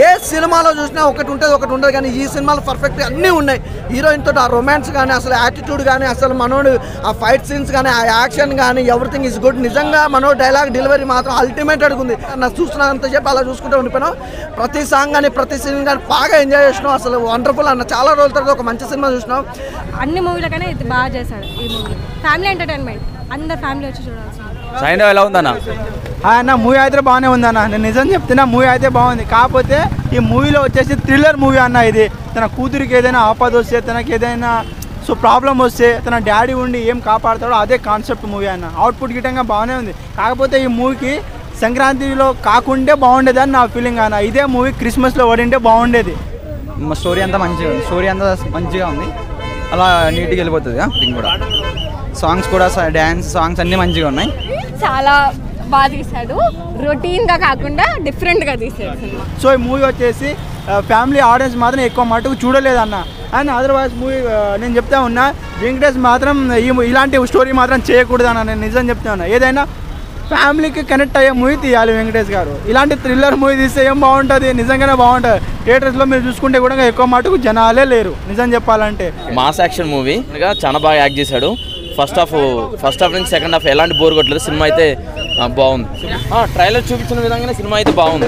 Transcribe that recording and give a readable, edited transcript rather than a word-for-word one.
ఏ సినిమాలో చూసినా ఒకటి ఉంటుంది కానీ ఈ సినిమాలో పర్ఫెక్ట్ అన్నీ ఉన్నాయి. హీరోయిన్ తోటి ఆ రొమాన్స్ కానీ అసలు యాటిట్యూడ్ కానీ అసలు మనోడు ఆ ఫైట్ సీన్స్ కానీ ఆ యాక్షన్ కానీ ఎవ్రీథింగ్ ఈజ్ గుడ్. నిజంగా మనోడు డైలాగ్ డెలివరీ మాత్రం అల్టిమేట్ అడుగుంది. నాకు చూస్తున్నంత చెప్పి అలా చూసుకుంటూ ఉండిపోయినాం. ప్రతి సాంగ్ కానీ ప్రతి సీన్ కానీ బాగా ఎంజాయ్ చేసినాం. అసలు వండర్ఫుల్ అన్న. చాలా రోజుల తర్వాత ఒక మంచి సినిమా చూసినాం. అన్ని మూవీల కన్నా ఇది బాగా చేశాడు. ఈ మూవీ ఫ్యామిలీ ఎంటర్టైన్మెంట్, అందరు ఫ్యామిలీ వచ్చి చూడాల్సింది. సైంధవ్ ఎలా ఉందన్న? అన్న మూవీ అయితే బాగానే ఉందన్న, నేను నిజం చెప్తున్నా మూవీ అయితే బాగుంది. కాకపోతే ఈ మూవీలో వచ్చేసి థ్రిల్లర్ మూవీ అన్న. ఇది తన కూతురికి ఏదైనా ఆపద వస్తే, తనకి ఏదైనా ప్రాబ్లం వస్తే తన డాడీ ఉండి ఏం కాపాడతాడో అదే కాన్సెప్ట్ మూవీ అన్న. అవుట్పుట్ గిట్టంగా బాగానే ఉంది. కాకపోతే ఈ మూవీకి సంక్రాంతిలో కాకుంటే బాగుండేది అని నా ఫీలింగ్ అన్న. ఇదే మూవీ క్రిస్మస్లో పడింటే బాగుండేది. స్టోరీ అంతా మంచిగా ఉంది. అలా నీట్గా వెళ్ళిపోతుంది. ఇది కూడా సాంగ్స్ కూడా డ్యాన్స్ సాంగ్స్ అన్నీ మంచిగా ఉన్నాయి. చాలా బాగా తీశాడు. రొటీన్గా కాకుండా డిఫరెంట్గా తీశాడు సినిమా. సో ఈ మూవీ వచ్చేసి ఫ్యామిలీ ఆడియన్స్ మాత్రం ఎక్కువ మటుకు చూడలేదన్న. అండ్ అదర్వైజ్ మూవీ నేను చెప్తా ఉన్నా, వెంకటేష్ మాత్రం ఇలాంటి స్టోరీ మాత్రం చేయకూడదు అన్న. నేను నిజం చెప్తా ఉన్నా, ఏదైనా ఫ్యామిలీకి కనెక్ట్ అయ్యే మూవీ తీయాలి వెంకటేష్ గారు. ఇలాంటి థ్రిల్లర్ మూవీ తీస్తే ఏం బాగుంటుంది, నిజంగానే బాగుంటుంది. థియేటర్స్లో మీరు చూసుకుంటే కూడా ఎక్కువ మటుకు జనాలే లేరు నిజం చెప్పాలంటే. మాస్ యాక్షన్ మూవీ చాలా బాగా యాక్ట్ చేశాడు. ఫస్ట్ హాఫ్ నుంచి సెకండ్ హాఫ్ ఎలాంటి బోర్ కొట్టలేదు. సినిమా అయితే బాగుంది. ట్రైలర్ చూపించిన విధంగానే సినిమా అయితే బాగుంది.